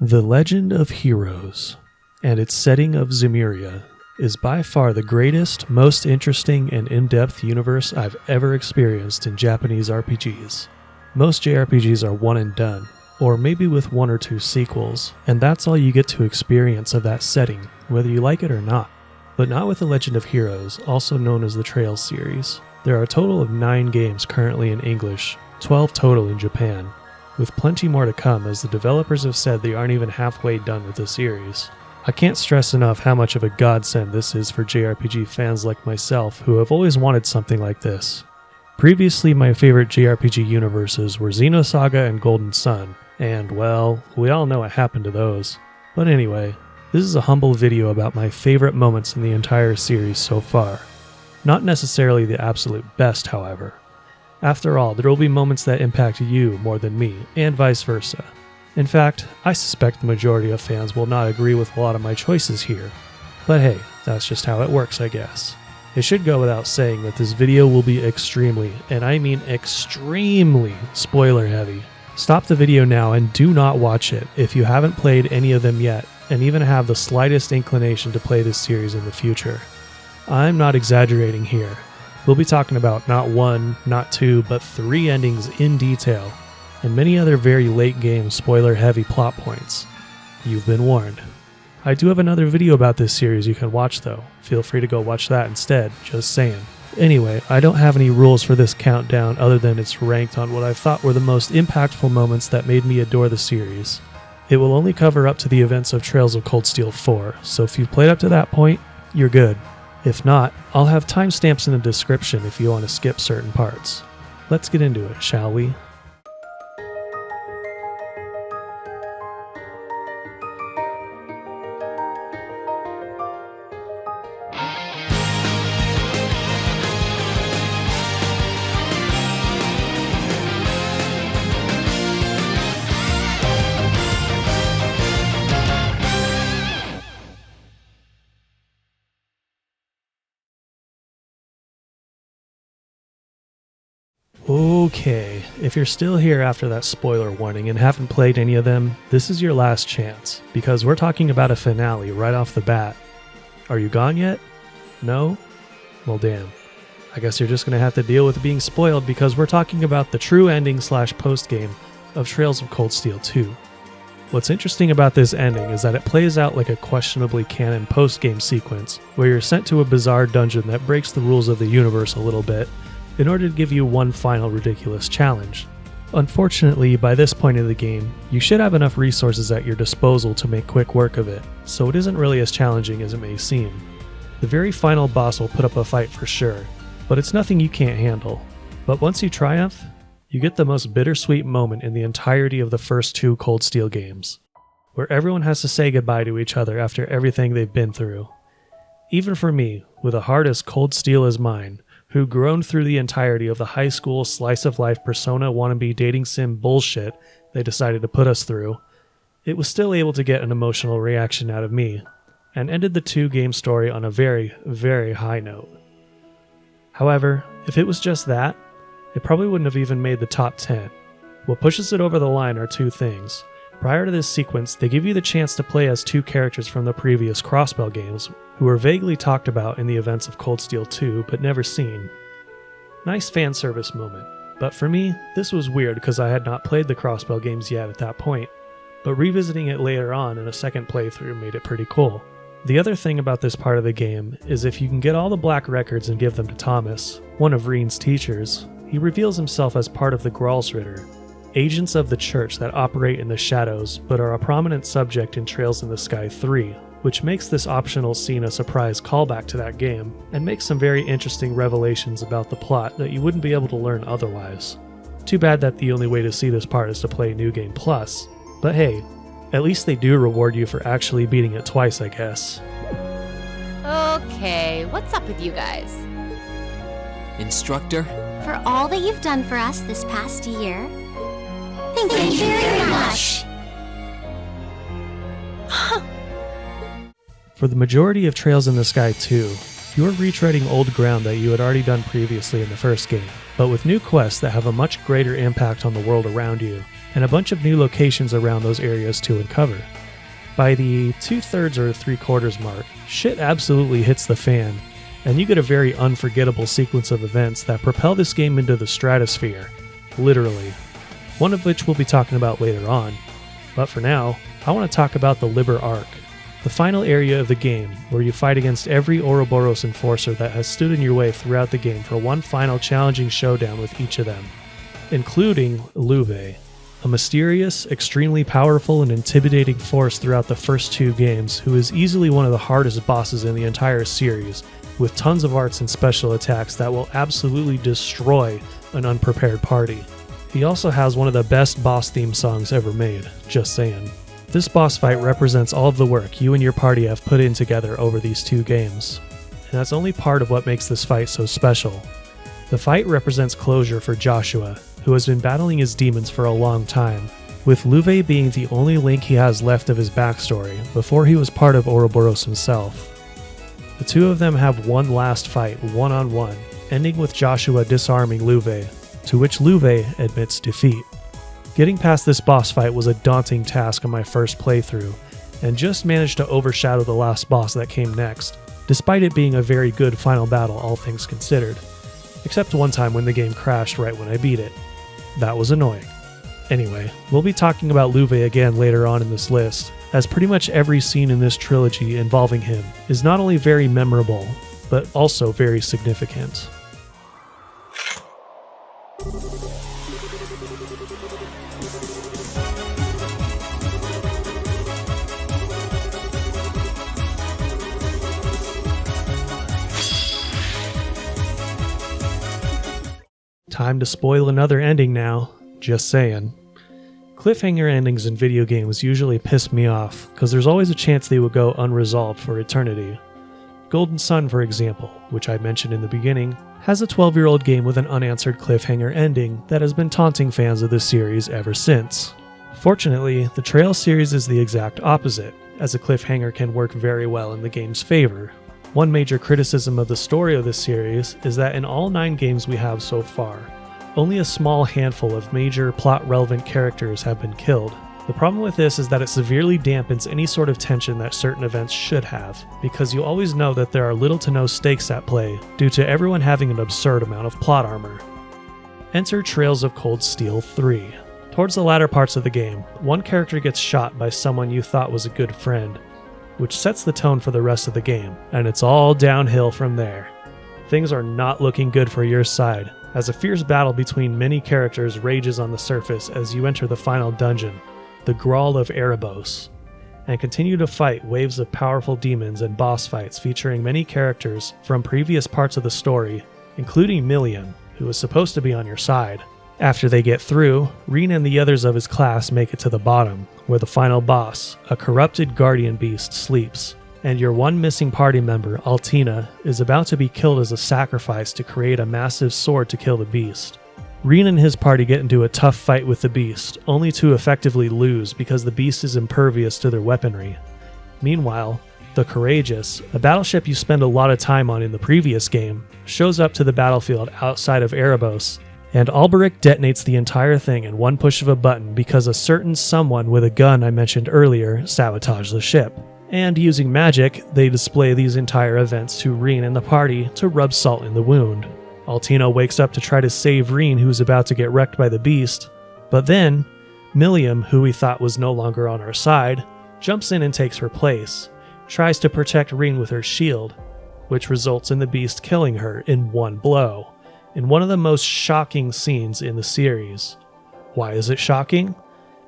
The Legend of Heroes, and its setting of Zemuria, is by far the greatest, most interesting, and in-depth universe I've ever experienced in Japanese RPGs. Most JRPGs are one and done, or maybe with one or two sequels, and that's all you get to experience of that setting, whether you like it or not. But not with The Legend of Heroes, also known as the Trails series. There are a total of 9 games currently in English, 12 total in Japan, with plenty more to come as the developers have said they aren't even halfway done with the series. I can't stress enough how much of a godsend this is for JRPG fans like myself who have always wanted something like this. Previously, my favorite JRPG universes were Xenosaga and Golden Sun, and well, we all know what happened to those. But anyway, this is a humble video about my favorite moments in the entire series so far. Not necessarily the absolute best, however. After all, there will be moments that impact you more than me, and vice versa. In fact, I suspect the majority of fans will not agree with a lot of my choices here. But hey, that's just how it works, I guess. It should go without saying that this video will be extremely, and I mean extremely, spoiler heavy. Stop the video now and do not watch it if you haven't played any of them yet, and even have the slightest inclination to play this series in the future. I'm not exaggerating here. We'll be talking about not 1, not 2, but 3 endings in detail, and many other very late game spoiler heavy plot points. You've been warned. I do have another video about this series you can watch though. Feel free to go watch that instead, just saying. Anyway, I don't have any rules for this countdown other than it's ranked on what I thought were the most impactful moments that made me adore the series. It will only cover up to the events of Trails of Cold Steel 4, so if you've played up to that point, you're good. If not, I'll have timestamps in the description if you want to skip certain parts. Let's get into it, shall we? Okay, if you're still here after that spoiler warning and haven't played any of them, this is your last chance, because we're talking about a finale right off the bat. Are you gone yet? No? Well damn. I guess you're just going to have to deal with being spoiled because we're talking about the true ending / postgame of Trails of Cold Steel 2. What's interesting about this ending is that it plays out like a questionably canon postgame sequence, where you're sent to a bizarre dungeon that breaks the rules of the universe a little bit, in order to give you one final ridiculous challenge. Unfortunately, by this point in the game, you should have enough resources at your disposal to make quick work of it, so it isn't really as challenging as it may seem. The very final boss will put up a fight for sure, but it's nothing you can't handle. But once you triumph, you get the most bittersweet moment in the entirety of the first 2 Cold Steel games, where everyone has to say goodbye to each other after everything they've been through. Even for me, with a heart as cold steel as mine, who groaned through the entirety of the high school slice-of-life Persona wannabe dating sim bullshit they decided to put us through, it was still able to get an emotional reaction out of me, and ended the 2-game story on a very, very high note. However, if it was just that, it probably wouldn't have even made the top 10. What pushes it over the line are 2 things. Prior to this sequence, they give you the chance to play as 2 characters from the previous Crossbell games, who were vaguely talked about in the events of Cold Steel 2, but never seen. Nice fan service moment, but for me, this was weird because I had not played the Crossbell games yet at that point, but revisiting it later on in a second playthrough made it pretty cool. The other thing about this part of the game is if you can get all the black records and give them to Thomas, one of Reen's teachers, he reveals himself as part of the Gralsritter, agents of the church that operate in the shadows but are a prominent subject in Trails in the Sky 3, which makes this optional scene a surprise callback to that game, and makes some very interesting revelations about the plot that you wouldn't be able to learn otherwise. Too bad that the only way to see this part is to play New Game Plus, but hey, at least they do reward you for actually beating it twice, I guess. Okay, what's up with you guys? Instructor? For all that you've done for us this past year, thank you very much. For the majority of Trails in the Sky 2, you are retreading old ground that you had already done previously in the first game, but with new quests that have a much greater impact on the world around you, and a bunch of new locations around those areas to uncover. By the 2/3 or 3/4 mark, shit absolutely hits the fan, and you get a very unforgettable sequence of events that propel this game into the stratosphere, literally. One of which we'll be talking about later on. But for now, I want to talk about the Liber Arc, the final area of the game where you fight against every Ouroboros enforcer that has stood in your way throughout the game for one final challenging showdown with each of them, including Louve, a mysterious, extremely powerful and intimidating force throughout the first 2 games who is easily one of the hardest bosses in the entire series, with tons of arts and special attacks that will absolutely destroy an unprepared party. He also has one of the best boss theme songs ever made, just saying. This boss fight represents all of the work you and your party have put in together over these 2 games, and that's only part of what makes this fight so special. The fight represents closure for Joshua, who has been battling his demons for a long time, with Louve being the only link he has left of his backstory before he was part of Ouroboros himself. The 2 of them have one last fight one-on-one, ending with Joshua disarming Louve, to which Louve admits defeat. Getting past this boss fight was a daunting task on my first playthrough, and just managed to overshadow the last boss that came next, despite it being a very good final battle all things considered. Except one time when the game crashed right when I beat it. That was annoying. Anyway, we'll be talking about Louve again later on in this list, as pretty much every scene in this trilogy involving him is not only very memorable, but also very significant. Time to spoil another ending now, just saying. Cliffhanger endings in video games usually piss me off, because there's always a chance they will go unresolved for eternity. Golden Sun, for example, which I mentioned in the beginning, has a 12-year-old game with an unanswered cliffhanger ending that has been taunting fans of the series ever since. Fortunately, the Trail series is the exact opposite, as a cliffhanger can work very well in the game's favor. One major criticism of the story of this series is that in all 9 games we have so far, only a small handful of major plot-relevant characters have been killed. The problem with this is that it severely dampens any sort of tension that certain events should have, because you always know that there are little to no stakes at play due to everyone having an absurd amount of plot armor. Enter Trails of Cold Steel 3. Towards the latter parts of the game, one character gets shot by someone you thought was a good friend, which sets the tone for the rest of the game, and it's all downhill from there. Things are not looking good for your side, as a fierce battle between many characters rages on the surface as you enter the final dungeon, the Grawl of Erebos, and continue to fight waves of powerful demons and boss fights featuring many characters from previous parts of the story, including Milliam, who is supposed to be on your side. After they get through, Reen and the others of his class make it to the bottom, where the final boss, a corrupted guardian beast, sleeps, and your one missing party member, Altina, is about to be killed as a sacrifice to create a massive sword to kill the beast. Reen and his party get into a tough fight with the beast, only to effectively lose because the beast is impervious to their weaponry. Meanwhile, the Courageous, a battleship you spend a lot of time on in the previous game, shows up to the battlefield outside of Erebos, and Alberic detonates the entire thing in one push of a button because a certain someone with a gun I mentioned earlier sabotaged the ship. And using magic, they display these entire events to Reen and the party to rub salt in the wound. Altina wakes up to try to save Reen, who's about to get wrecked by the beast, but then Milliam, who we thought was no longer on our side, jumps in and takes her place, tries to protect Reen with her shield, which results in the beast killing her in one blow, in one of the most shocking scenes in the series. Why is it shocking?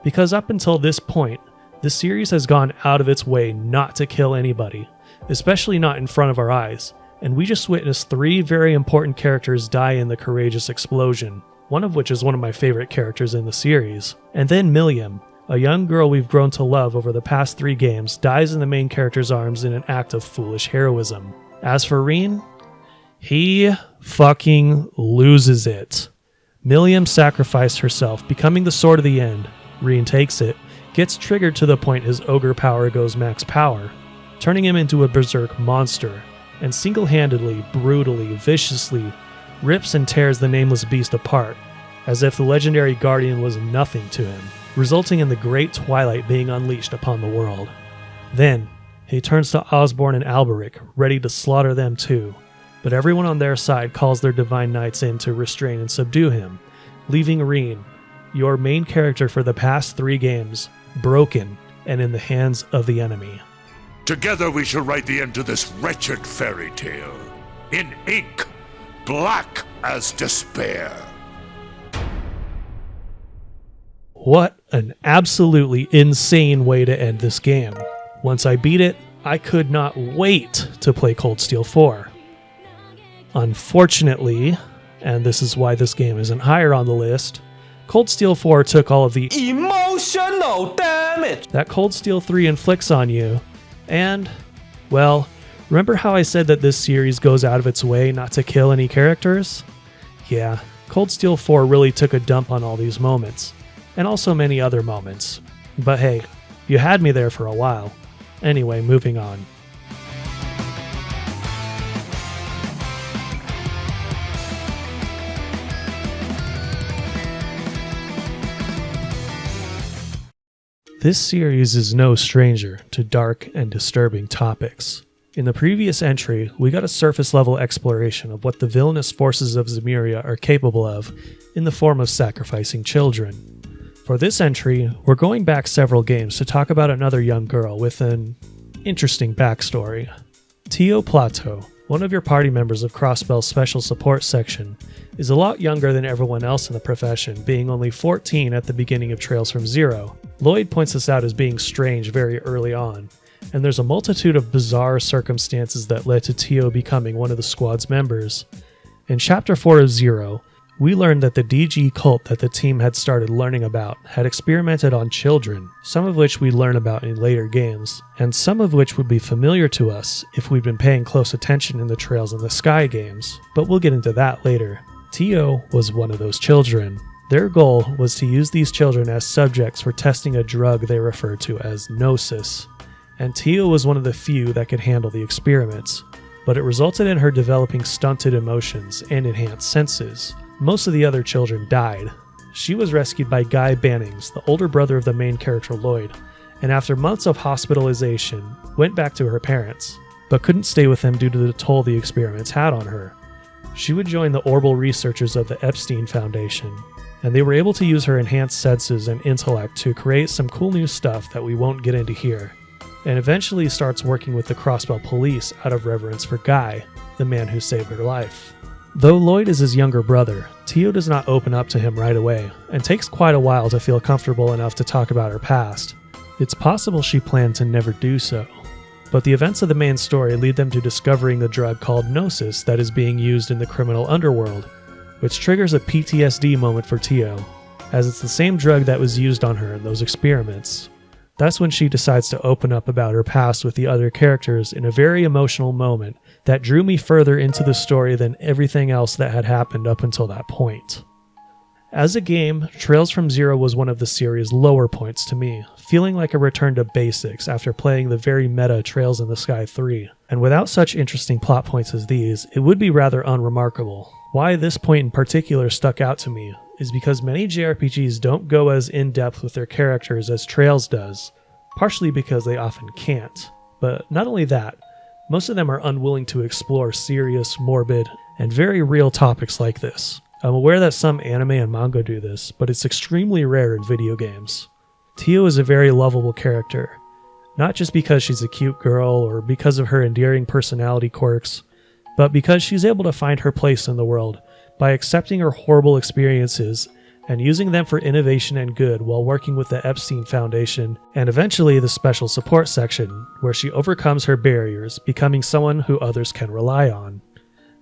Because up until this point, the series has gone out of its way not to kill anybody, especially not in front of our eyes, and we just witnessed 3 very important characters die in the Courageous explosion, one of which is one of my favorite characters in the series. And then Milliam, a young girl we've grown to love over the past 3 games, dies in the main character's arms in an act of foolish heroism. As for Reen, he fucking loses it. Milliam sacrificed herself, becoming the sword of the end. Reen takes it, gets triggered to the point his ogre power goes max power, turning him into a berserk monster, and single-handedly, brutally, viciously rips and tears the nameless beast apart, as if the legendary guardian was nothing to him, resulting in the great twilight being unleashed upon the world. Then, he turns to Osborne and Alberic, ready to slaughter them too, but everyone on their side calls their divine knights in to restrain and subdue him, leaving Reen, your main character for the past 3 games, broken and in the hands of the enemy. Together we shall write the end to this wretched fairy tale, in ink, black as despair. What an absolutely insane way to end this game. Once I beat it, I could not wait to play Cold Steel 4. Unfortunately, and this is why this game isn't higher on the list, Cold Steel 4 took all of the emotional damage that Cold Steel 3 inflicts on you, and, well, remember how I said that this series goes out of its way not to kill any characters? Yeah, Cold Steel 4 really took a dump on all these moments, and also many other moments. But hey, you had me there for a while. Anyway, moving on. This series is no stranger to dark and disturbing topics. In the previous entry, we got a surface-level exploration of what the villainous forces of Zemuria are capable of in the form of sacrificing children. For this entry, we're going back several games to talk about another young girl with an interesting backstory. Tio Plato, one of your party members of Crossbell's special support section, is a lot younger than everyone else in the profession, being only 14 at the beginning of Trails from Zero. Lloyd points this out as being strange very early on, and there's a multitude of bizarre circumstances that led to Tio becoming one of the squad's members. In Chapter 4 of Zero, we learned that the DG cult that the team had started learning about had experimented on children, some of which we learn about in later games, and some of which would be familiar to us if we'd been paying close attention in the Trails in the Sky games, but we'll get into that later. Tio was one of those children. Their goal was to use these children as subjects for testing a drug they referred to as Gnosis, and Tio was one of the few that could handle the experiments, but it resulted in her developing stunted emotions and enhanced senses. Most of the other children died. She was rescued by Guy Bannings, the older brother of the main character Lloyd, and after months of hospitalization, went back to her parents, but couldn't stay with them due to the toll the experiments had on her. She would join the Orbital researchers of the Epstein Foundation, and they were able to use her enhanced senses and intellect to create some cool new stuff that we won't get into here, and eventually starts working with the Crossbell police out of reverence for Guy, the man who saved her life. Though Lloyd is his younger brother, Tio does not open up to him right away, and takes quite a while to feel comfortable enough to talk about her past. It's possible she planned to never do so, but the events of the main story lead them to discovering the drug called Gnosis that is being used in the criminal underworld, which triggers a PTSD moment for Tio, as it's the same drug that was used on her in those experiments. That's when she decides to open up about her past with the other characters in a very emotional moment that drew me further into the story than everything else that had happened up until that point. As a game, Trails from Zero was one of the series' lower points to me, feeling like a return to basics after playing the very meta Trails in the Sky 3. And without such interesting plot points as these, it would be rather unremarkable. Why this point in particular stuck out to me is because many JRPGs don't go as in-depth with their characters as Trails does, partially because they often can't. But not only that, most of them are unwilling to explore serious, morbid, and very real topics like this. I'm aware that some anime and manga do this, but it's extremely rare in video games. Tio is a very lovable character, not just because she's a cute girl or because of her endearing personality quirks, but because she's able to find her place in the world by accepting her horrible experiences and using them for innovation and good while working with the Epstein Foundation and eventually the Special Support Section, where she overcomes her barriers, becoming someone who others can rely on.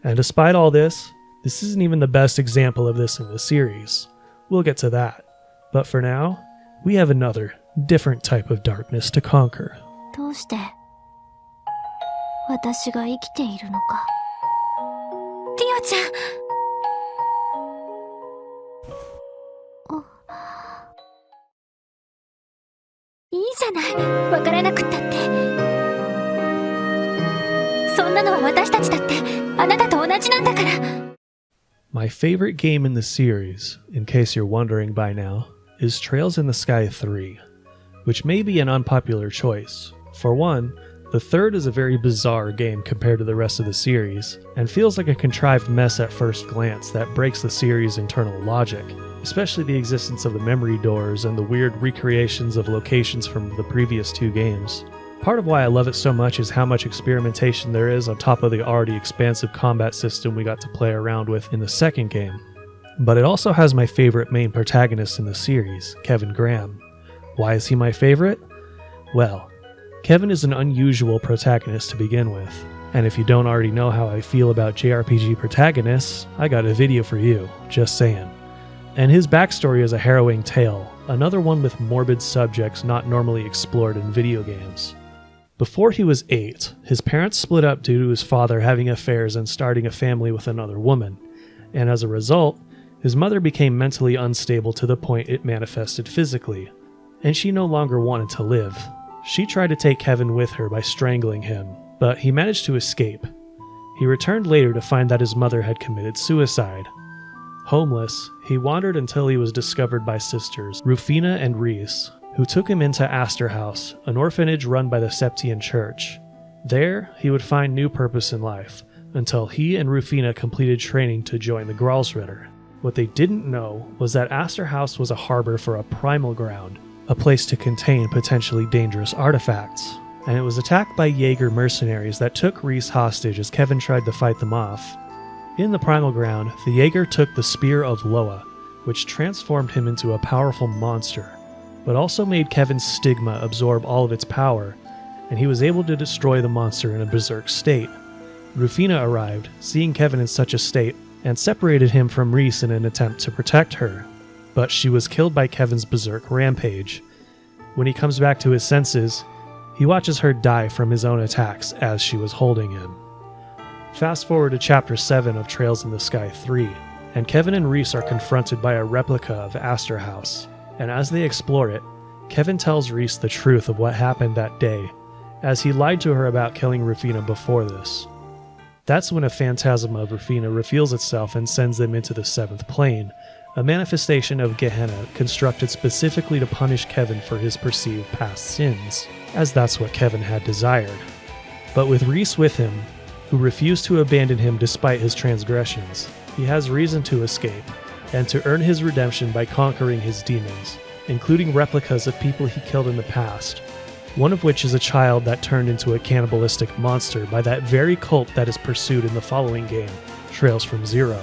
And despite all this isn't even the best example of this in the series. We'll get to that. But for now, we have another, different type of darkness to conquer. どうして私が生きているのか。ティオちゃん。いいじゃない。わからなくったって。そんなのは私たちだってあなたと同じなんだから。My favorite game in the series, in case you're wondering by now, is Trails in the Sky 3, which may be an unpopular choice. For one, the third is a very bizarre game compared to the rest of the series, and feels like a contrived mess at first glance that breaks the series' internal logic, especially the existence of the memory doors and the weird recreations of locations from the previous two games. Part of why I love it so much is how much experimentation there is on top of the already expansive combat system we got to play around with in the second game. But it also has my favorite main protagonist in the series, Kevin Graham. Why is he my favorite? Well, Kevin is an unusual protagonist to begin with, and if you don't already know how I feel about JRPG protagonists, I got a video for you, just saying. And his backstory is a harrowing tale, another one with morbid subjects not normally explored in video games. Before he was 8, his parents split up due to his father having affairs and starting a family with another woman, and as a result, his mother became mentally unstable to the point it manifested physically, and she no longer wanted to live. She tried to take Kevin with her by strangling him, but he managed to escape. He returned later to find that his mother had committed suicide. Homeless, he wandered until he was discovered by sisters Rufina and Reese, who took him into Astor House, an orphanage run by the Septian Church. There, he would find new purpose in life, until he and Rufina completed training to join the Gralsritter. What they didn't know was that Astor House was a harbor for a primal ground, a place to contain potentially dangerous artifacts, and it was attacked by Jaeger mercenaries that took Reese hostage as Kevin tried to fight them off. In the primal ground, the Jaeger took the Spear of Loa, which transformed him into a powerful monster, but also made Kevin's stigma absorb all of its power, and he was able to destroy the monster in a berserk state. Rufina arrived, seeing Kevin in such a state, and separated him from Reese in an attempt to protect her, but she was killed by Kevin's berserk rampage. When he comes back to his senses, he watches her die from his own attacks as she was holding him. Fast forward to Chapter 7 of Trails in the Sky 3, and Kevin and Reese are confronted by a replica of Astor House. And as they explore it, Kevin tells Reese the truth of what happened that day, as he lied to her about killing Rufina before this. That's when a phantasm of Rufina reveals itself and sends them into the 7th plane, a manifestation of Gehenna constructed specifically to punish Kevin for his perceived past sins, as that's what Kevin had desired. But with Reese with him, who refused to abandon him despite his transgressions, he has reason to escape, and to earn his redemption by conquering his demons, including replicas of people he killed in the past, one of which is a child that turned into a cannibalistic monster by that very cult that is pursued in the following game, Trails from Zero.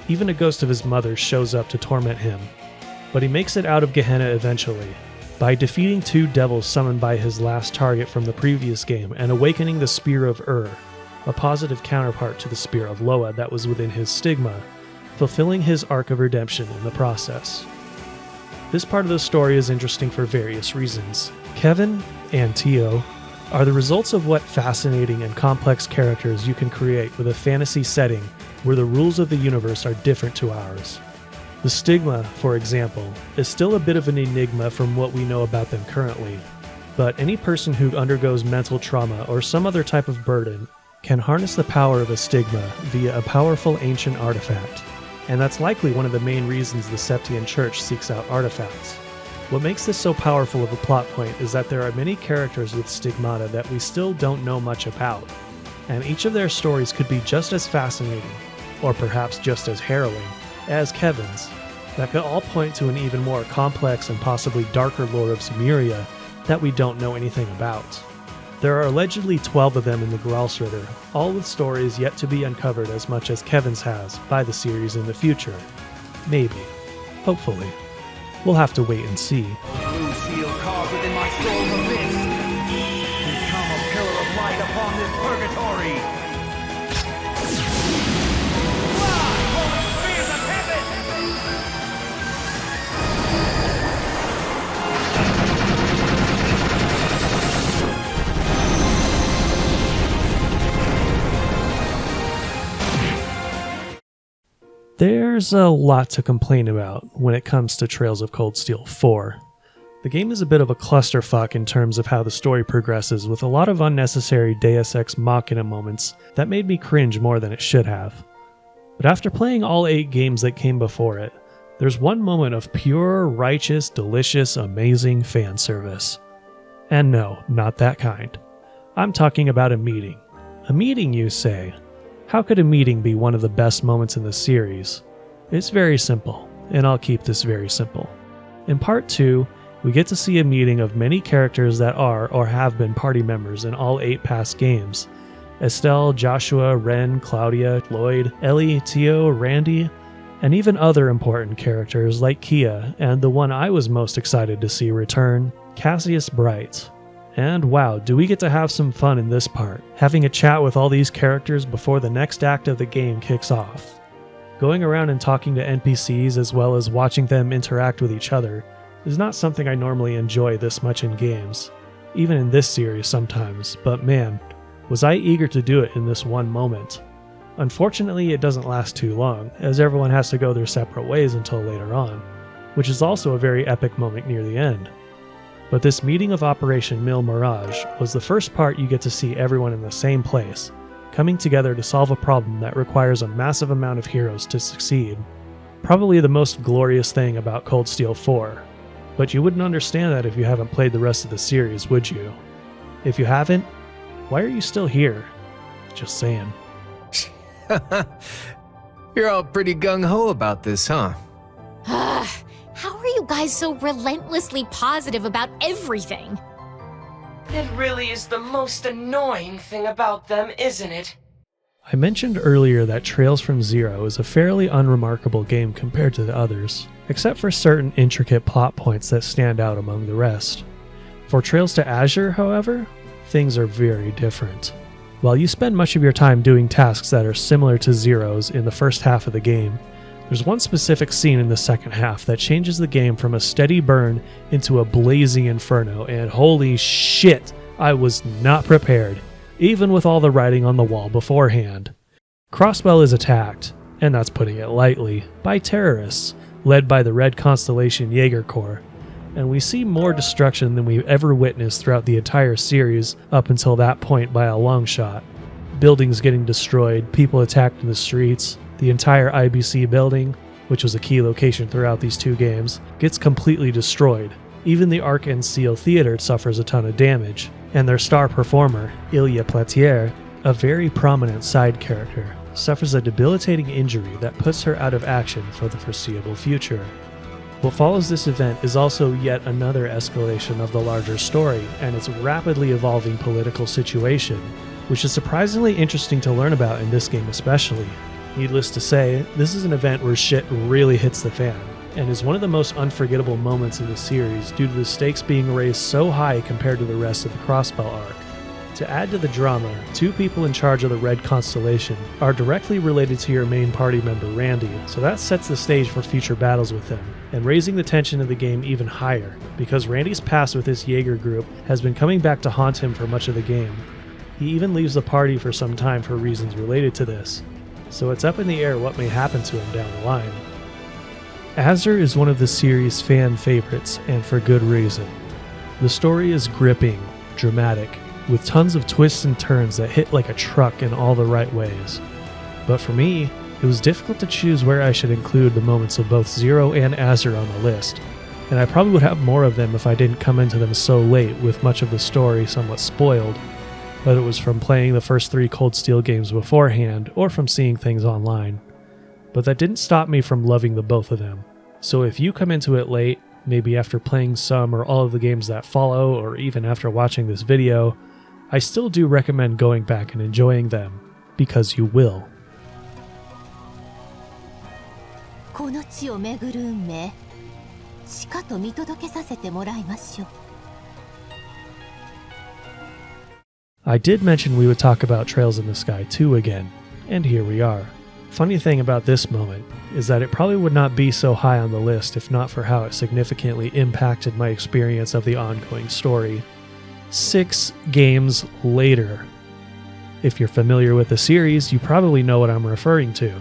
Even a ghost of his mother shows up to torment him, but he makes it out of Gehenna eventually, by defeating 2 devils summoned by his last target from the previous game and awakening the Spear of a positive counterpart to the Spear of Loa that was within his stigma, fulfilling his arc of redemption in the process. This part of the story is interesting for various reasons. Kevin and Tio are the results of what fascinating and complex characters you can create with a fantasy setting where the rules of the universe are different to ours. The stigma, for example, is still a bit of an enigma from what we know about them currently, but any person who undergoes mental trauma or some other type of burden can harness the power of a stigma via a powerful ancient artifact, and that's likely one of the main reasons the Septian Church seeks out artifacts. What makes this so powerful of a plot point is that there are many characters with stigmata that we still don't know much about, and each of their stories could be just as fascinating, or perhaps just as harrowing, as Kevin's, that could all point to an even more complex and possibly darker lore of Sumeria that we don't know anything about. There are allegedly 12 of them in the Gralsritter, all with stories yet to be uncovered as much as Kevin's has by the series in the future. Maybe. Hopefully. We'll have to wait and see. Blue seal carved within my soul's abyss. Become a pillar of light upon this purgatory. Fly, holy spears of heaven! There's a lot to complain about when it comes to Trails of Cold Steel 4. The game is a bit of a clusterfuck in terms of how the story progresses, with a lot of unnecessary Deus Ex Machina moments that made me cringe more than it should have. But after playing all 8 games that came before it, there's one moment of pure, righteous, delicious, amazing fan service. And no, not that kind. I'm talking about a meeting. A meeting, you say? How could a meeting be one of the best moments in the series? It's very simple, and I'll keep this very simple. In Part 2, we get to see a meeting of many characters that are or have been party members in all 8 past games. Estelle, Joshua, Ren, Claudia, Lloyd, Ellie, Tio, Randy, and even other important characters like Kia and the one I was most excited to see return, Cassius Bright. And wow, do we get to have some fun in this part, having a chat with all these characters before the next act of the game kicks off. Going around and talking to NPCs as well as watching them interact with each other is not something I normally enjoy this much in games, even in this series sometimes, but man, was I eager to do it in this one moment. Unfortunately, it doesn't last too long, as everyone has to go their separate ways until later on, which is also a very epic moment near the end. But this meeting of Operation Mil Mirage was the first part you get to see everyone in the same place, coming together to solve a problem that requires a massive amount of heroes to succeed. Probably the most glorious thing about Cold Steel 4, but you wouldn't understand that if you haven't played the rest of the series, would you? If you haven't, why are you still here? Just saying. You're all pretty gung-ho about this, huh? How are you guys so relentlessly positive about everything? It really is the most annoying thing about them, isn't it? I mentioned earlier that Trails from Zero is a fairly unremarkable game compared to the others, except for certain intricate plot points that stand out among the rest. For Trails to Azure, however, things are very different. While you spend much of your time doing tasks that are similar to Zero's in the first half of the game, there's one specific scene in the second half that changes the game from a steady burn into a blazing inferno, and holy shit, I was not prepared, even with all the writing on the wall beforehand. Crossbell is attacked, and that's putting it lightly, by terrorists, led by the Red Constellation Jaeger Corps, and we see more destruction than we've ever witnessed throughout the entire series up until that point by a long shot. Buildings getting destroyed, people attacked in the streets, the entire IBC building, which was a key location throughout these 2 games, gets completely destroyed. Even the Arc and Seal Theater suffers a ton of damage, and their star performer, Ilya Platier, a very prominent side character, suffers a debilitating injury that puts her out of action for the foreseeable future. What follows this event is also yet another escalation of the larger story and its rapidly evolving political situation, which is surprisingly interesting to learn about in this game especially. Needless to say, this is an event where shit really hits the fan, and is one of the most unforgettable moments in the series due to the stakes being raised so high compared to the rest of the Crossbell arc. To add to the drama, 2 people in charge of the Red Constellation are directly related to your main party member Randy, so that sets the stage for future battles with him, and raising the tension of the game even higher, because Randy's past with this Jaeger group has been coming back to haunt him for much of the game. He even leaves the party for some time for reasons related to this, so it's up in the air what may happen to him down the line. Azure is one of the series' fan favorites, and for good reason. The story is gripping, dramatic, with tons of twists and turns that hit like a truck in all the right ways. But for me, it was difficult to choose where I should include the moments of both Zero and Azure on the list, and I probably would have more of them if I didn't come into them so late with much of the story somewhat spoiled, whether it was from playing the first 3 Cold Steel games beforehand or from seeing things online. But that didn't stop me from loving the both of them. So if you come into it late, maybe after playing some or all of the games that follow, or even after watching this video, I still do recommend going back and enjoying them, because you will. この地を巡る運命、しかと見届けさせてもらいましょう。 I did mention we would talk about Trails in the Sky 2 again, and here we are. Funny thing about this moment is that it probably would not be so high on the list if not for how it significantly impacted my experience of the ongoing story. 6 games later. If you're familiar with the series, you probably know what I'm referring to.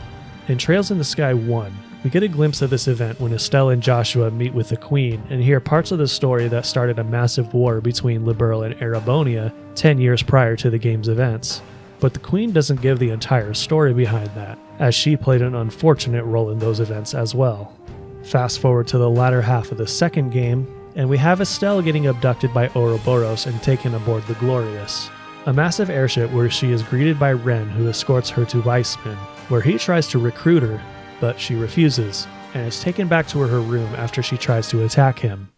In Trails in the Sky 1, we get a glimpse of this event when Estelle and Joshua meet with the Queen and hear parts of the story that started a massive war between Liberl and Erebonia 10 years prior to the game's events. But the Queen doesn't give the entire story behind that. as she played an unfortunate role in those events as well. Fast forward to the latter half of the second game, and we have Estelle getting abducted by Ouroboros and taken aboard the Glorious, a massive airship where she is greeted by Ren, who escorts her to Weissman, where he tries to recruit her, but she refuses, and is taken back to her room after she tries to attack him.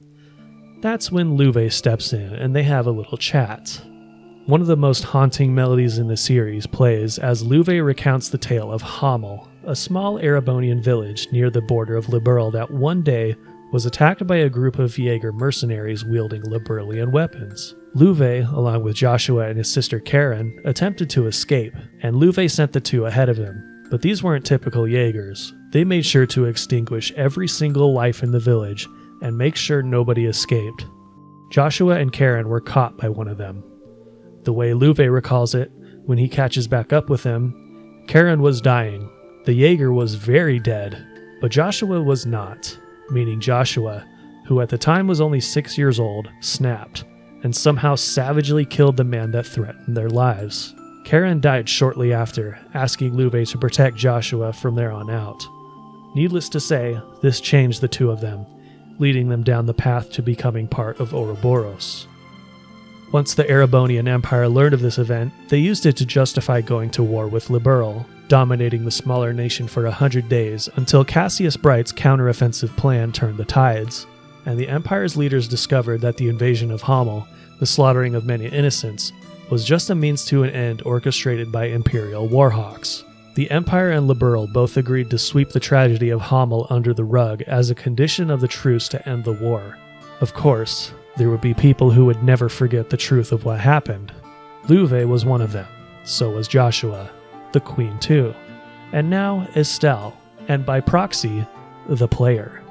That's when Louve steps in, and they have a little chat. One of the most haunting melodies in the series plays as Louve recounts the tale of Hamel, a small Erebonian village near the border of Liberl that one day was attacked by a group of Jaeger mercenaries wielding Liberlian weapons. Louve, along with Joshua and his sister Karen, attempted to escape, and Louve sent the two ahead of him. But these weren't typical Jaegers. They made sure to extinguish every single life in the village and make sure nobody escaped. Joshua and Karen were caught by one of them. The way Louve recalls it, when he catches back up with him, Karen was dying. The Jaeger was very dead, but Joshua was not. Meaning Joshua, who at the time was only 6 years old, snapped, and somehow savagely killed the man that threatened their lives. Karen died shortly after, asking Louve to protect Joshua from there on out. Needless to say, this changed the two of them, leading them down the path to becoming part of Ouroboros. Once the Erebonian Empire learned of this event, they used it to justify going to war with Liberl, dominating the smaller nation for 100 days until Cassius Bright's counteroffensive plan turned the tides, and the Empire's leaders discovered that the invasion of Hamel, the slaughtering of many innocents, was just a means to an end orchestrated by Imperial warhawks. The Empire and Liberl both agreed to sweep the tragedy of Hamel under the rug as a condition of the truce to end the war. Of course, there would be people who would never forget the truth of what happened. Louve was one of them, so was Joshua, the Queen too, and now Estelle, and by proxy, the player.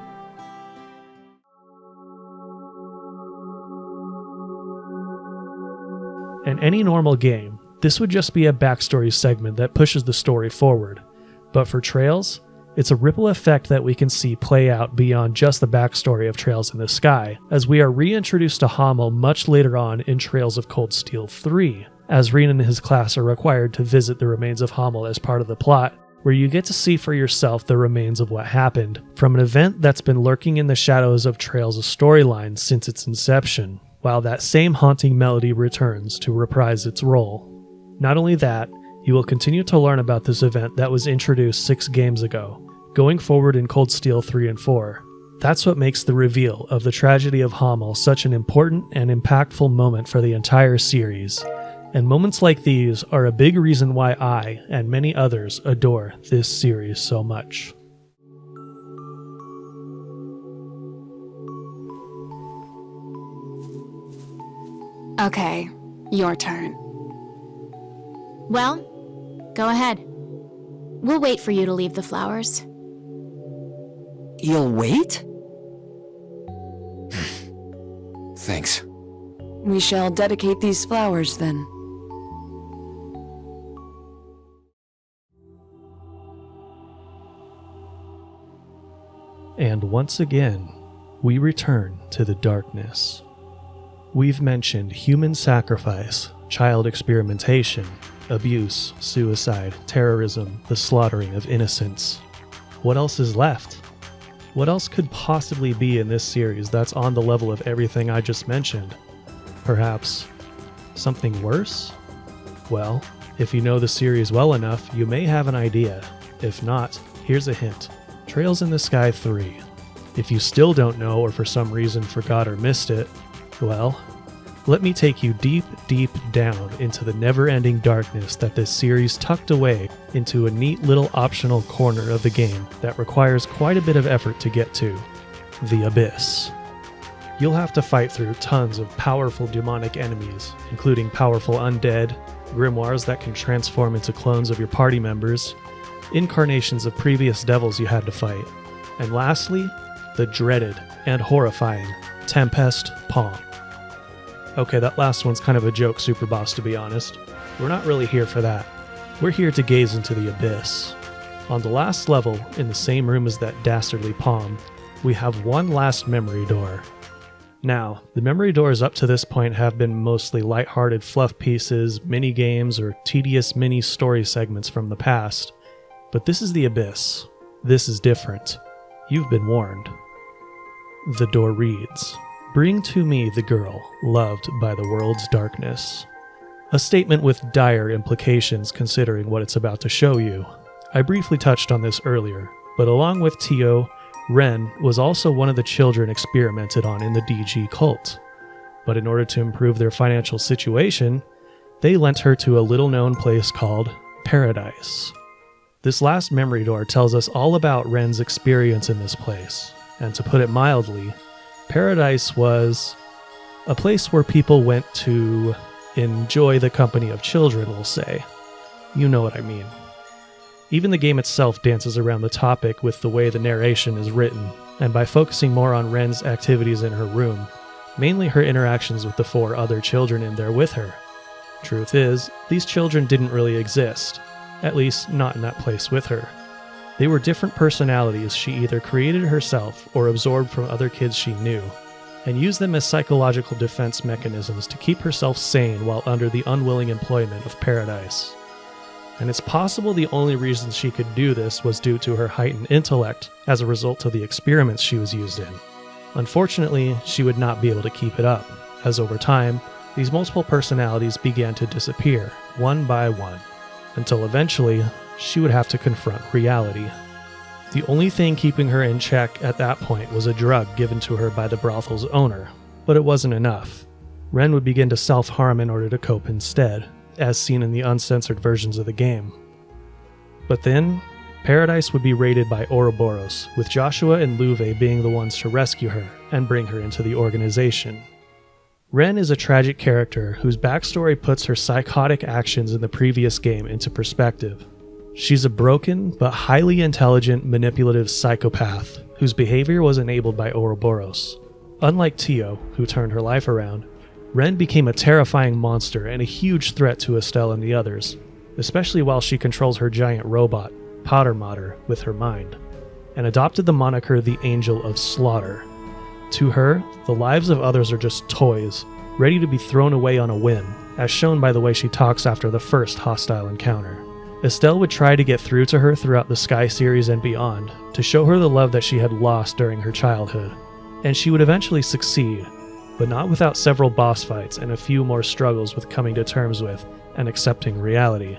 In any normal game, this would just be a backstory segment that pushes the story forward, but for Trails, it's a ripple effect that we can see play out beyond just the backstory of Trails in the Sky, as we are reintroduced to Hamel much later on in Trails of Cold Steel 3, as Reen and his class are required to visit the remains of Hamel as part of the plot, where you get to see for yourself the remains of what happened, from an event that's been lurking in the shadows of Trails' storyline since its inception, while that same haunting melody returns to reprise its role. Not only that, you will continue to learn about this event that was introduced 6 games ago, going forward in Cold Steel 3 and 4. That's what makes the reveal of the tragedy of Hamel such an important and impactful moment for the entire series. And moments like these are a big reason why I, and many others, adore this series so much. Okay, your turn. Well, go ahead. We'll wait for you to leave the flowers. You'll wait? Thanks. We shall dedicate these flowers then. And once again, we return to the darkness. We've mentioned human sacrifice, child experimentation, abuse, suicide, terrorism, the slaughtering of innocents. What else is left? What else could possibly be in this series that's on the level of everything I just mentioned? Perhaps something worse? Well, if you know the series well enough, you may have an idea. If not, here's a hint. Trails in the Sky 3. If you still don't know or for some reason forgot or missed it, well, let me take you deep, deep down into the never-ending darkness that this series tucked away into a neat little optional corner of the game that requires quite a bit of effort to get to. The Abyss. You'll have to fight through tons of powerful demonic enemies, including powerful undead, grimoires that can transform into clones of your party members, incarnations of previous devils you had to fight, and lastly, the dreaded and horrifying Tempest Palm. Okay, that last one's kind of a joke, Superboss, to be honest. We're not really here for that. We're here to gaze into the abyss. On the last level, in the same room as that dastardly palm, we have one last memory door. Now, the memory doors up to this point have been mostly lighthearted fluff pieces, mini-games, or tedious mini-story segments from the past, But this is the Abyss. This is different. You've been warned. The door reads, "Bring to me the girl loved by the world's darkness." A statement with dire implications considering what it's about to show you. I briefly touched on this earlier, but along with Tio, Ren was also one of the children experimented on in the DG cult. But in order to improve their financial situation, they lent her to a little-known place called Paradise. This last memory door tells us all about Ren's experience in this place, and to put it mildly, Paradise was a place where people went to enjoy the company of children, we'll say. You know what I mean. Even the game itself dances around the topic with the way the narration is written, and by focusing more on Ren's activities in her room, mainly her interactions with the 4 other children in there with her. Truth is, these children didn't really exist, at least not in that place with her. They were different personalities she either created herself or absorbed from other kids she knew, and used them as psychological defense mechanisms to keep herself sane while under the unwilling employment of Paradise. And it's possible the only reason she could do this was due to her heightened intellect as a result of the experiments she was used in. Unfortunately, she would not be able to keep it up, as over time, these multiple personalities began to disappear, one by one, until eventually, she would have to confront reality. The only thing keeping her in check at that point was a drug given to her by the brothel's owner, but it wasn't enough. Ren would begin to self-harm in order to cope instead, as seen in the uncensored versions of the game. But then, Paradise would be raided by Ouroboros, with Joshua and Luve being the ones to rescue her and bring her into the organization. Ren is a tragic character whose backstory puts her psychotic actions in the previous game into perspective. She's a broken but highly intelligent, manipulative psychopath whose behavior was enabled by Ouroboros. Unlike Tio, who turned her life around, Ren became a terrifying monster and a huge threat to Estelle and the others, especially while she controls her giant robot, Powder Mater, with her mind, and adopted the moniker the Angel of Slaughter. To her, the lives of others are just toys, ready to be thrown away on a whim, as shown by the way she talks after the first hostile encounter. Estelle would try to get through to her throughout the Sky series and beyond, to show her the love that she had lost during her childhood, and she would eventually succeed, but not without several boss fights and a few more struggles with coming to terms with and accepting reality.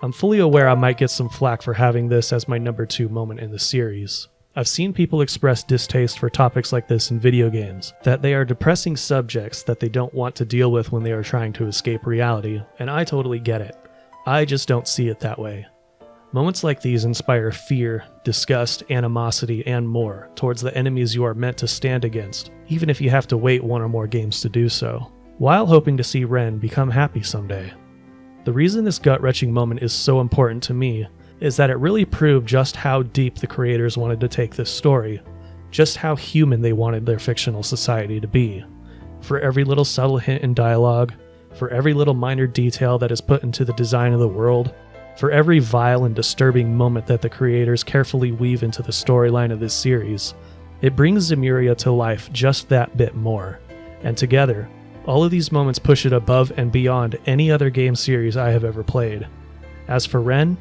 I'm fully aware I might get some flack for having this as my number 2 moment in the series. I've seen people express distaste for topics like this in video games, that they are depressing subjects that they don't want to deal with when they are trying to escape reality, and I totally get it. I just don't see it that way. Moments like these inspire fear, disgust, animosity, and more towards the enemies you are meant to stand against, even if you have to wait 1 or more games to do so, while hoping to see Ren become happy someday. The reason this gut-wrenching moment is so important to me is that it really proved just how deep the creators wanted to take this story, just how human they wanted their fictional society to be. For every little subtle hint in dialogue, for every little minor detail that is put into the design of the world, for every vile and disturbing moment that the creators carefully weave into the storyline of this series, it brings Zemuria to life just that bit more. And together, all of these moments push it above and beyond any other game series I have ever played. As for Ren,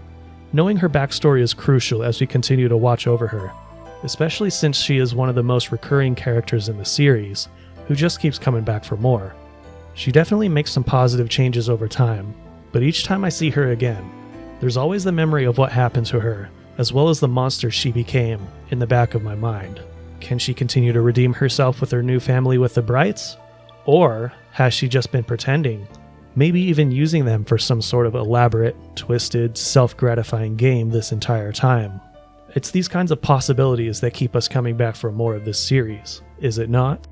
knowing her backstory is crucial as we continue to watch over her, especially since she is one of the most recurring characters in the series, who just keeps coming back for more. She definitely makes some positive changes over time, but each time I see her again, there's always the memory of what happened to her, as well as the monster she became, in the back of my mind. Can she continue to redeem herself with her new family with the Brights? Or has she just been pretending? Maybe even using them for some sort of elaborate, twisted, self-gratifying game this entire time. It's these kinds of possibilities that keep us coming back for more of this series, is it not?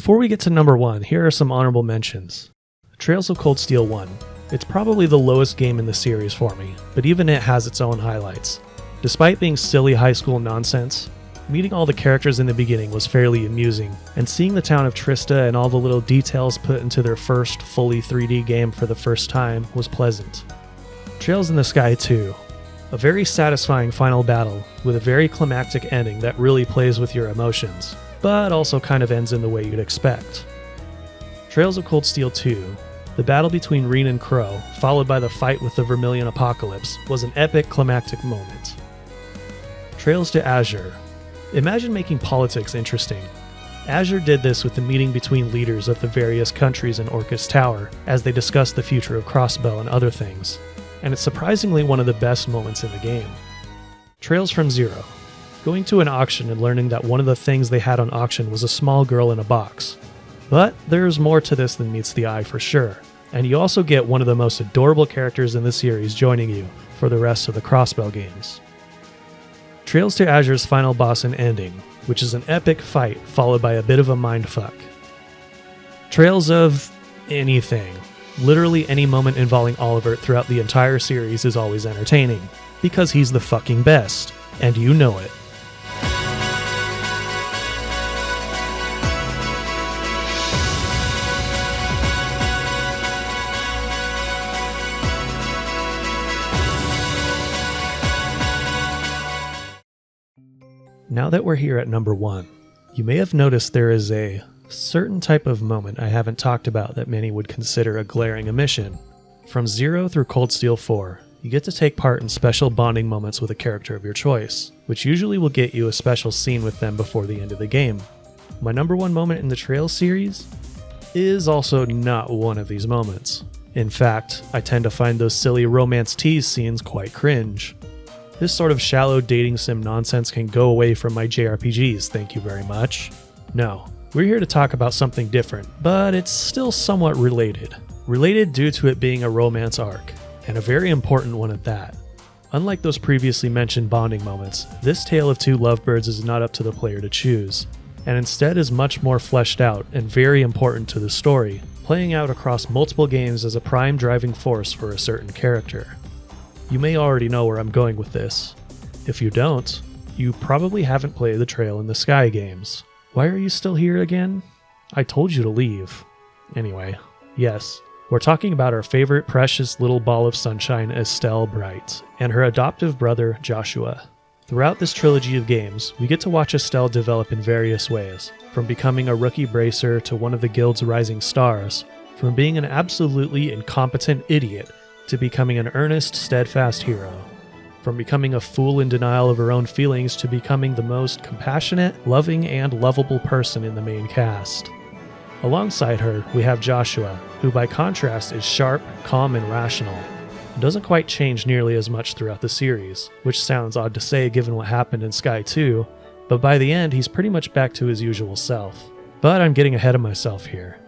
Before we get to number 1, here are some honorable mentions. Trails of Cold Steel 1. It's probably the lowest game in the series for me, but even it has its own highlights. Despite being silly high school nonsense, meeting all the characters in the beginning was fairly amusing, and seeing the town of Trista and all the little details put into their first fully 3D game for the first time was pleasant. Trails in the Sky 2. A very satisfying final battle with a very climactic ending that really plays with your emotions, but also kind of ends in the way you'd expect. Trails of Cold Steel 2. The battle between Reen and Crow, followed by the fight with the Vermilion Apocalypse, was an epic climactic moment. Trails to Azure. Imagine making politics interesting. Azure did this with the meeting between leaders of the various countries in Orcus Tower as they discussed the future of Crossbell and other things, and it's surprisingly one of the best moments in the game. Trails from Zero. Going to an auction and learning that one of the things they had on auction was a small girl in a box. But there's more to this than meets the eye for sure, and you also get one of the most adorable characters in the series joining you for the rest of the Crossbell games. Trails to Azure's final boss and ending, which is an epic fight followed by a bit of a mindfuck. Trails of anything. Literally any moment involving Oliver throughout the entire series is always entertaining, because he's the fucking best, and you know it. Now that we're here at number 1, you may have noticed there is a certain type of moment I haven't talked about that many would consider a glaring omission. From 0 through Cold Steel 4, you get to take part in special bonding moments with a character of your choice, which usually will get you a special scene with them before the end of the game. My number 1 moment in the Trails series is also not one of these moments. In fact, I tend to find those silly romance tease scenes quite cringe. This sort of shallow dating sim nonsense can go away from my JRPGs, thank you very much. No, we're here to talk about something different, but it's still somewhat related. Related due to it being a romance arc, and a very important one at that. Unlike those previously mentioned bonding moments, this tale of two lovebirds is not up to the player to choose, and instead is much more fleshed out and very important to the story, playing out across multiple games as a prime driving force for a certain character. You may already know where I'm going with this. If you don't, you probably haven't played the Trail in the Sky games. Why are you still here again? I told you to leave. Anyway, yes, we're talking about our favorite precious little ball of sunshine, Estelle Bright, and her adoptive brother, Joshua. Throughout this trilogy of games, we get to watch Estelle develop in various ways, from becoming a rookie bracer to one of the guild's rising stars, from being an absolutely incompetent idiot to becoming an earnest, steadfast hero, from becoming a fool in denial of her own feelings to becoming the most compassionate, loving, and lovable person in the main cast. Alongside her, we have Joshua, who by contrast is sharp, calm, and rational, and doesn't quite change nearly as much throughout the series, which sounds odd to say given what happened in Sky 2, but by the end he's pretty much back to his usual self. But I'm getting ahead of myself here.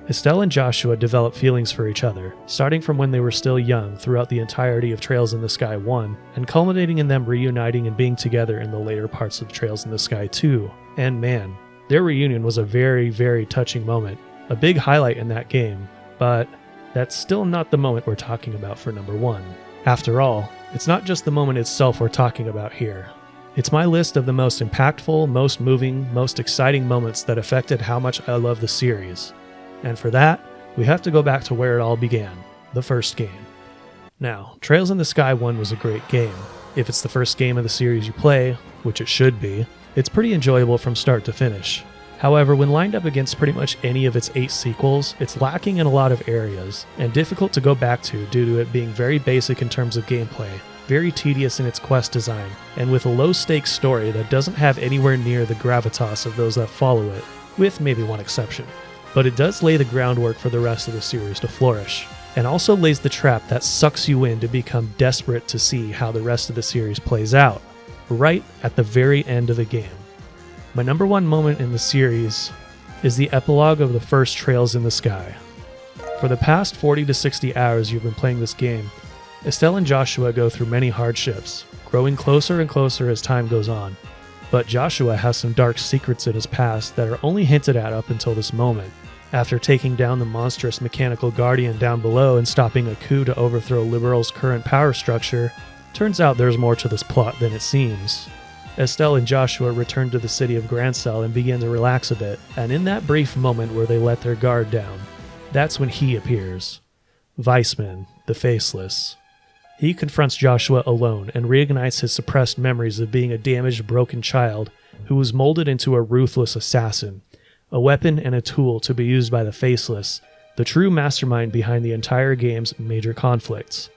Estelle and Joshua develop feelings for each other, starting from when they were still young throughout the entirety of Trails in the Sky 1, and culminating in them reuniting and being together in the later parts of Trails in the Sky 2. And man, their reunion was a very, very touching moment, a big highlight in that game, but that's still not the moment we're talking about for number 1. After all, it's not just the moment itself we're talking about here. It's my list of the most impactful, most moving, most exciting moments that affected how much I love the series. And for that, we have to go back to where it all began, the first game. Now, Trails in the Sky 1 was a great game. If it's the first game of the series you play, which it should be, it's pretty enjoyable from start to finish. However, when lined up against pretty much any of its 8 sequels, it's lacking in a lot of areas, and difficult to go back to due to it being very basic in terms of gameplay, very tedious in its quest design, and with a low-stakes story that doesn't have anywhere near the gravitas of those that follow it, with maybe one exception. But it does lay the groundwork for the rest of the series to flourish, and also lays the trap that sucks you in to become desperate to see how the rest of the series plays out, right at the very end of the game. My number 1 moment in the series is the epilogue of the first Trails in the Sky. For the past 40 to 60 hours you've been playing this game, Estelle and Joshua go through many hardships, growing closer and closer as time goes on. But Joshua has some dark secrets in his past that are only hinted at up until this moment. After taking down the monstrous mechanical guardian down below and stopping a coup to overthrow Liberal's current power structure, turns out there's more to this plot than it seems. Estelle and Joshua return to the city of Grancel and begin to relax a bit, and in that brief moment where they let their guard down, that's when he appears. Weissman, the Faceless. He confronts Joshua alone and reignites his suppressed memories of being a damaged, broken child who was molded into a ruthless assassin, a weapon and a tool to be used by the Faceless, the true mastermind behind the entire game's major conflicts.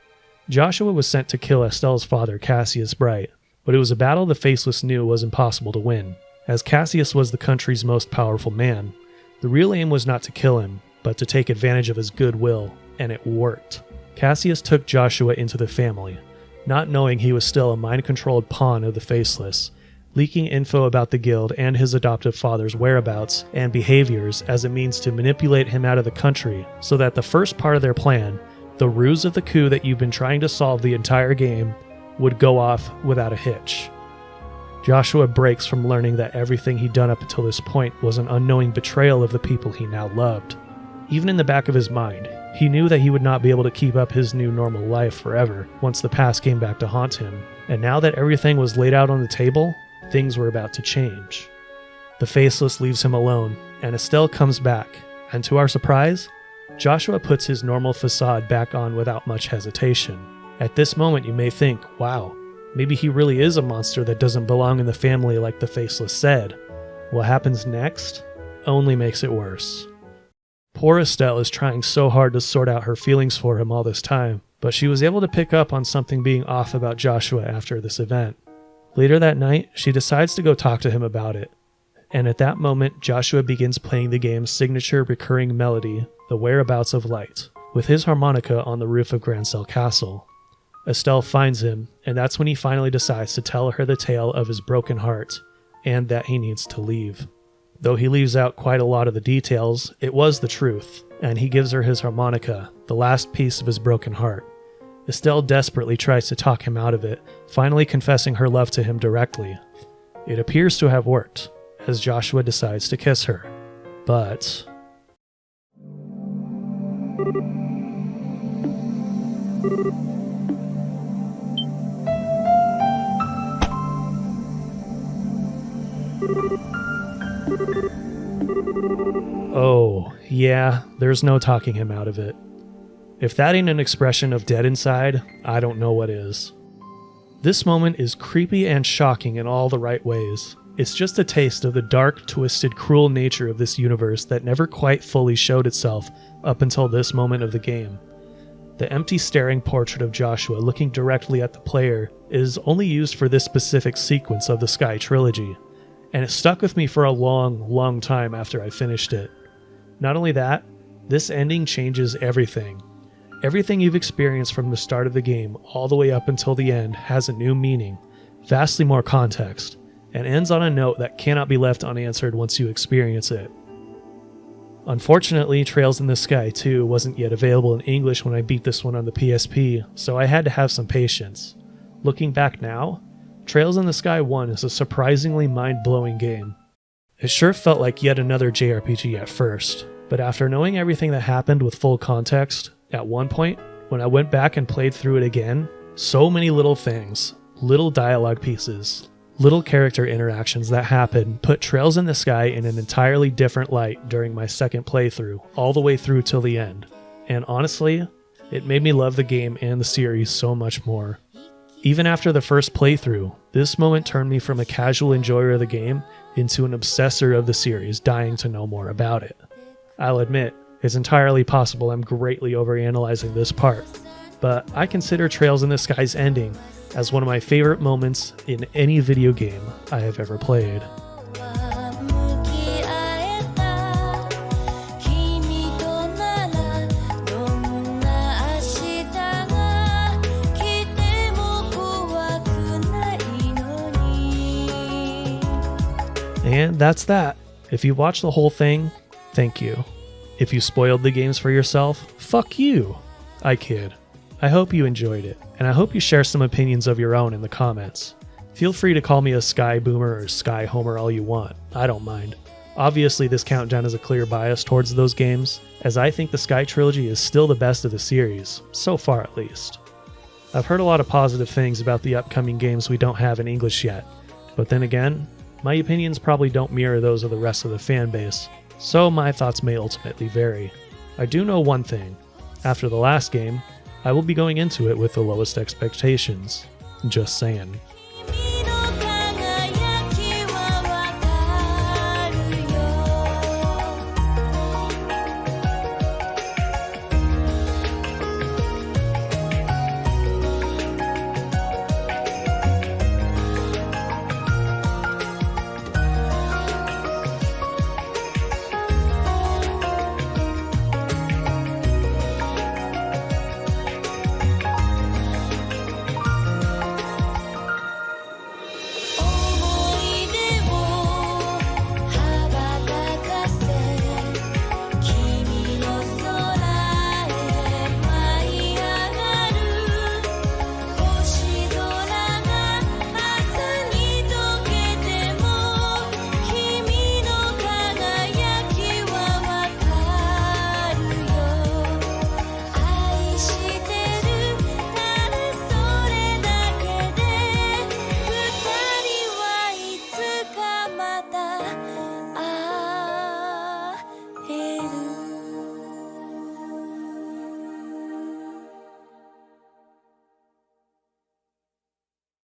Joshua was sent to kill Estelle's father, Cassius Bright, but it was a battle the Faceless knew was impossible to win. As Cassius was the country's most powerful man, the real aim was not to kill him, but to take advantage of his goodwill, and it worked. Cassius took Joshua into the family, not knowing he was still a mind-controlled pawn of the Faceless, leaking info about the guild and his adoptive father's whereabouts and behaviors as a means to manipulate him out of the country so that the first part of their plan, the ruse of the coup that you've been trying to solve the entire game, would go off without a hitch. Joshua breaks from learning that everything he'd done up until this point was an unknowing betrayal of the people he now loved. Even in the back of his mind, he knew that he would not be able to keep up his new normal life forever once the past came back to haunt him, and now that everything was laid out on the table, things were about to change. The Faceless leaves him alone, and Estelle comes back, and to our surprise, Joshua puts his normal facade back on without much hesitation. At this moment you may think, wow, maybe he really is a monster that doesn't belong in the family like the Faceless said. What happens next only makes it worse. Poor Estelle is trying so hard to sort out her feelings for him all this time, but she was able to pick up on something being off about Joshua after this event. Later that night, she decides to go talk to him about it, and at that moment, Joshua begins playing the game's signature recurring melody, The Whereabouts of Light, with his harmonica on the roof of Grancel Castle. Estelle finds him, and that's when he finally decides to tell her the tale of his broken heart, and that he needs to leave. Though he leaves out quite a lot of the details, it was the truth, and he gives her his harmonica, the last piece of his broken heart. Estelle desperately tries to talk him out of it, finally confessing her love to him directly. It appears to have worked, as Joshua decides to kiss her. But oh, yeah, there's no talking him out of it. If that ain't an expression of dead inside, I don't know what is. This moment is creepy and shocking in all the right ways. It's just a taste of the dark, twisted, cruel nature of this universe that never quite fully showed itself up until this moment of the game. The empty staring portrait of Joshua looking directly at the player is only used for this specific sequence of the Sky trilogy, and it stuck with me for a long time after I finished it. Not only that, this ending changes everything. Everything you've experienced from the start of the game all the way up until the end has a new meaning, vastly more context, and ends on a note that cannot be left unanswered once you experience it. Unfortunately, Trails in the Sky 2 wasn't yet available in English when I beat this one on the PSP, so I had to have some patience. Looking back now, Trails in the Sky 1 is a surprisingly mind-blowing game. It sure felt like yet another JRPG at first, but after knowing everything that happened with full context, at one point, when I went back and played through it again, so many little things, little dialogue pieces, little character interactions that happened put Trails in the Sky in an entirely different light during my second playthrough, all the way through till the end. And honestly, it made me love the game and the series so much more. Even after the first playthrough, this moment turned me from a casual enjoyer of the game into an obsessor of the series dying to know more about it. I'll admit, it's entirely possible I'm greatly overanalyzing this part, but I consider Trails in the Sky's ending as one of my favorite moments in any video game I have ever played. And that's that. If you watched the whole thing, thank you. If you spoiled the games for yourself, fuck you. I kid. I hope you enjoyed it, and I hope you share some opinions of your own in the comments. Feel free to call me a Sky Boomer or Sky Homer all you want, I don't mind. Obviously this countdown is a clear bias towards those games, as I think the Sky Trilogy is still the best of the series, so far at least. I've heard a lot of positive things about the upcoming games we don't have in English yet, but then again, my opinions probably don't mirror those of the rest of the fanbase, so my thoughts may ultimately vary. I do know one thing: after the last game, I will be going into it with the lowest expectations. Just saying.